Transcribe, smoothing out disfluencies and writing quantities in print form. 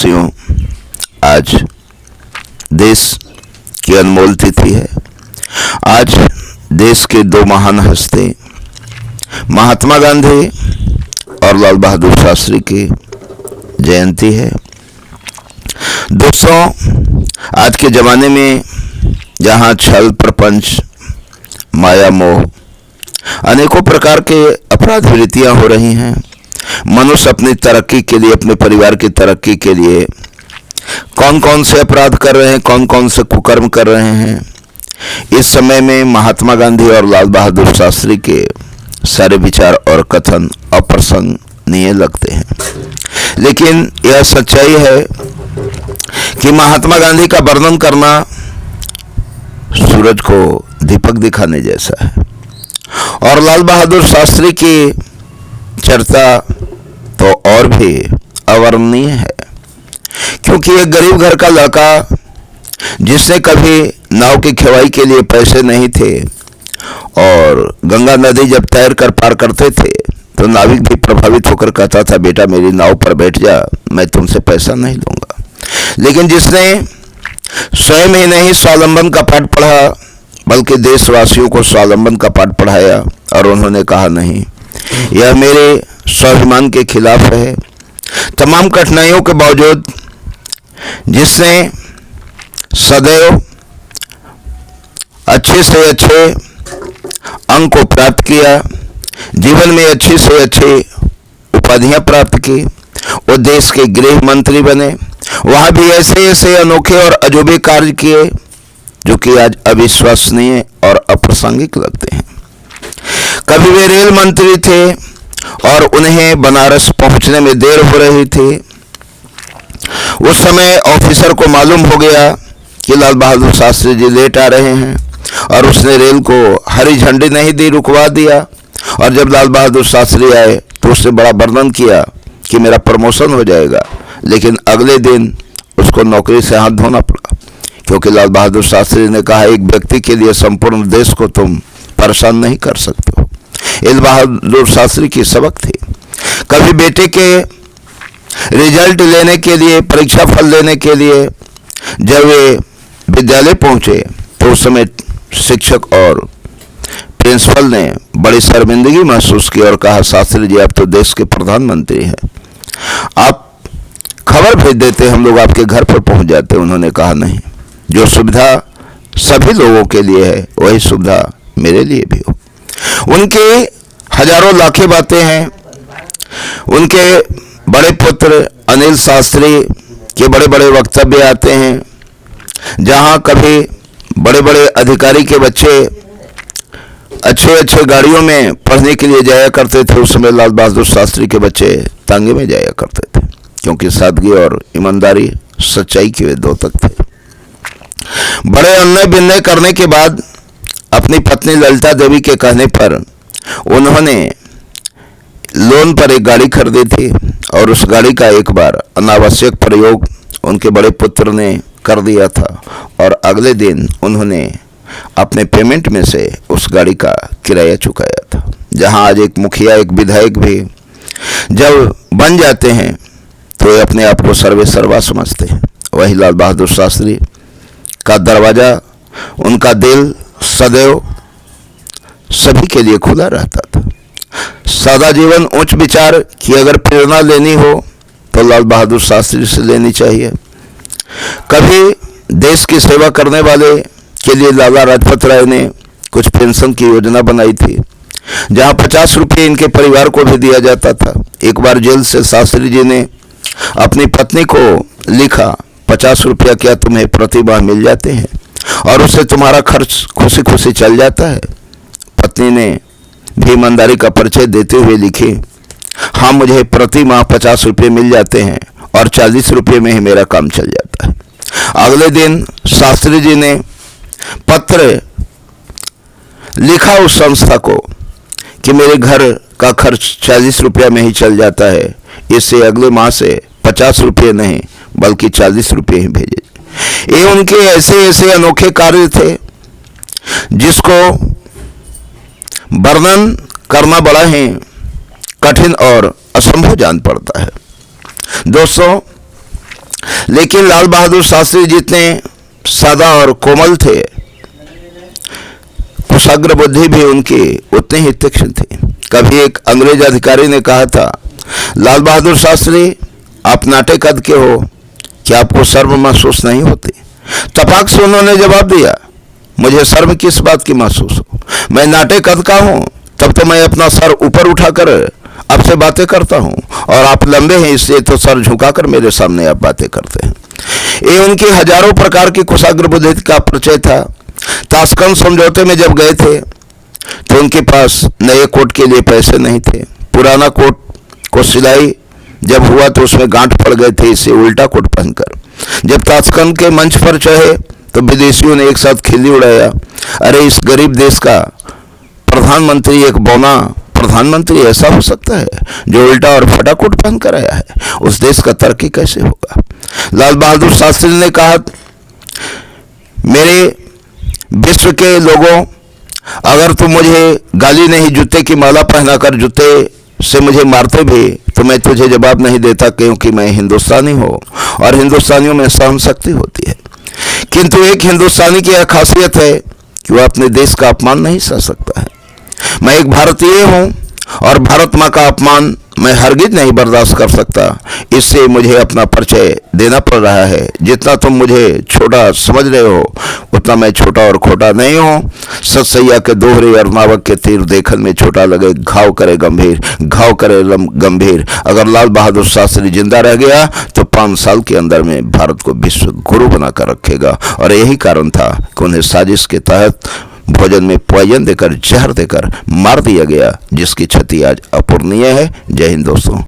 देशवासियों, आज देश की अनमोल तिथि है। आज देश के दो महान हस्ती महात्मा गांधी और लाल बहादुर शास्त्री की जयंती है। दोस्तों, आज के ज़माने में जहाँ छल प्रपंच, माया मोह, अनेकों प्रकार के अपराध वृत्तियाँ हो रही हैं, मनुष्य अपनी तरक्की के लिए, अपने परिवार की तरक्की के लिए कौन कौन से अपराध कर रहे हैं, कौन कौन से कुकर्म कर रहे हैं। इस समय में महात्मा गांधी और लाल बहादुर शास्त्री के सारे विचार और कथन अप्रसंगनीय लगते हैं, लेकिन यह सच्चाई है कि महात्मा गांधी का वर्णन करना सूरज को दीपक दिखाने जैसा है, और लाल बहादुर शास्त्री की चर्चा तो और भी अवर्णनीय है, क्योंकि एक गरीब घर का लड़का जिसने कभी नाव की खेवाई के लिए पैसे नहीं थे, और गंगा नदी जब तैर कर पार करते थे तो नाविक भी प्रभावित होकर कहता था, बेटा मेरी नाव पर बैठ जा, मैं तुमसे पैसा नहीं लूँगा। लेकिन जिसने स्वयं ही नहीं स्वावलंबन का पाठ पढ़ा, बल्कि देशवासियों को स्वावलंबन का पाठ पढ़ाया, और उन्होंने कहा नहीं, यह मेरे स्वाभिमान के खिलाफ है। तमाम कठिनाइयों के बावजूद जिसने सदैव अच्छे से अच्छे अंक को प्राप्त किया, जीवन में अच्छी से अच्छी उपाधियां प्राप्त की, वो देश के गृह मंत्री बने। वहाँ भी ऐसे ऐसे अनोखे और अजूबे कार्य किए जो कि आज अविश्वसनीय और अप्रासंगिक लगते हैं। कभी वे रेल मंत्री थे और उन्हें बनारस पहुंचने में देर हो रही थी। उस समय ऑफिसर को मालूम हो गया कि लाल बहादुर शास्त्री जी लेट आ रहे हैं, और उसने रेल को हरी झंडी नहीं दी, रुकवा दिया। और जब लाल बहादुर शास्त्री आए तो उसने बड़ा वर्णन किया कि मेरा प्रमोशन हो जाएगा, लेकिन अगले दिन उसको नौकरी से हाथ धोना पड़ा, क्योंकि लाल बहादुर शास्त्री ने कहा, एक व्यक्ति के लिए संपूर्ण देश को तुम परेशान नहीं कर सकते हो। लाल बहादुर शास्त्री की सबक थी। कभी बेटे के रिजल्ट लेने के लिए, परीक्षा फल लेने के लिए जब वे विद्यालय पहुंचे तो उस समय शिक्षक और प्रिंसिपल ने बड़ी शर्मिंदगी महसूस की और कहा, शास्त्री जी आप तो देश के प्रधानमंत्री हैं, आप खबर भेज देते, हम लोग आपके घर पर पहुंच जाते। उन्होंने कहा नहीं, जो सुविधा सभी लोगों के लिए है वही सुविधा मेरे लिए भी हो। उनके हजारों लाखें बातें हैं। उनके बड़े पुत्र अनिल शास्त्री के बड़े बड़े वक्तव्य आते हैं, जहां कभी बड़े बड़े अधिकारी के बच्चे अच्छे अच्छे गाड़ियों में पढ़ने के लिए जाया करते थे, उस समय लाल बहादुर शास्त्री के बच्चे तांगे में जाया करते थे, क्योंकि सादगी और ईमानदारी, सच्चाई के वे द्योतक थे। बड़े अन्याय विनय करने के बाद अपनी पत्नी ललिता देवी के कहने पर उन्होंने लोन पर एक गाड़ी खरीदी थी, और उस गाड़ी का एक बार अनावश्यक प्रयोग उनके बड़े पुत्र ने कर दिया था, और अगले दिन उन्होंने अपने पेमेंट में से उस गाड़ी का किराया चुकाया था। जहां आज एक मुखिया, एक विधायक भी जब बन जाते हैं तो वे अपने आप को सर्वे सर्वा समझते हैं, वही लाल बहादुर शास्त्री का दरवाज़ा, उनका दिल सदैव सभी के लिए खुला रहता था। सादा जीवन, उच्च विचार की अगर प्रेरणा लेनी हो तो लाल बहादुर शास्त्री से लेनी चाहिए। कभी देश की सेवा करने वाले के लिए लाला लाजपत राय ने कुछ पेंशन की योजना बनाई थी, जहां 50 रुपये इनके परिवार को भी दिया जाता था। एक बार जेल से शास्त्री जी ने अपनी पत्नी को लिखा, 50 रुपया क्या तुम्हें प्रति माह मिल जाते हैं, और उससे तुम्हारा खर्च खुशी खुशी चल जाता है। पत्नी ने भी ईमानदारी का परिचय देते हुए लिखी, हाँ मुझे प्रति माह 50 रुपये मिल जाते हैं, और 40 रुपये में ही मेरा काम चल जाता है। अगले दिन शास्त्री जी ने पत्र लिखा उस संस्था को कि मेरे घर का खर्च 40 रुपया में ही चल जाता है, इससे अगले माह से 50 रुपये नहीं बल्कि 40 रुपये ही भेजे। ये उनके ऐसे ऐसे अनोखे कार्य थे जिसको वर्णन करना बड़ा ही कठिन और असंभव जान पड़ता है। दोस्तों, लेकिन लाल बहादुर शास्त्री जितने सादा और कोमल थे, कुशाग्र बुद्धि भी उनकी उतनी ही तीक्ष्ण थी। कभी एक अंग्रेज अधिकारी ने कहा था, लाल बहादुर शास्त्री आप नाटे कद के हो, क्या आपको शर्म महसूस नहीं होती? तपाक से उन्होंने जवाब दिया, मुझे शर्म किस बात की महसूस हो, मैं नाटे कद का हूं, तब तो मैं अपना सर ऊपर उठाकर आपसे बातें करता हूं, और आप लंबे हैं इसलिए तो सर झुकाकर मेरे सामने आप बातें करते हैं। ये उनकी हजारों प्रकार की कुशाग्र बुद्धि का परिचय था। ताशकंद समझौते में जब गए थे तो उनके पास नए कोट के लिए पैसे नहीं थे। पुराना कोट को सिलाई जब हुआ तो उसमें गांठ पड़ गए थे, इससे उल्टा कोट पहनकर जब ताशकंद के मंच पर चढ़े तो विदेशियों ने एक साथ खिल्ली उड़ाया, अरे इस गरीब देश का प्रधानमंत्री एक बौना प्रधानमंत्री ऐसा हो सकता है जो उल्टा और फटा कोट पहन कर आया है? उस देश का तरक्की कैसे होगा? लाल बहादुर शास्त्री ने कहा, मेरे विश्व के लोगों, अगर तुम मुझे गाली नहीं जूते की माला पहनाकर जूते से मुझे मारते भी तो मैं तुझे जवाब नहीं देता, क्योंकि मैं हिंदुस्तानी हूँ और हिंदुस्तानियों में सहन शक्ति होती है। किंतु एक हिंदुस्तानी की यह खासियत है कि वह अपने देश का अपमान नहीं सह सकता है। मैं एक भारतीय हूँ और भारत माँ का अपमान मैं हरगिज नहीं बर्दाश्त कर सकता, इससे मुझे अपना परिचय देना पड़ रहा है। जितना तुम मुझे छोटा समझ रहे हो उतना मैं छोटा और खोटा नहीं हूँ। सतसैया के दोहरे और नावक के तीर देखन में छोटा लगे, घाव करे गंभीर, घाव करे गंभीर। अगर लाल बहादुर शास्त्री जिंदा रह गया तो 5 साल के अंदर में भारत को विश्व गुरु बनाकर रखेगा, और यही कारण था कि उन्हें साजिश के तहत भोजन में पॉइजन देकर, जहर देकर मार दिया गया, जिसकी क्षति आज अपूर्णीय है। जय हिंद दोस्तों।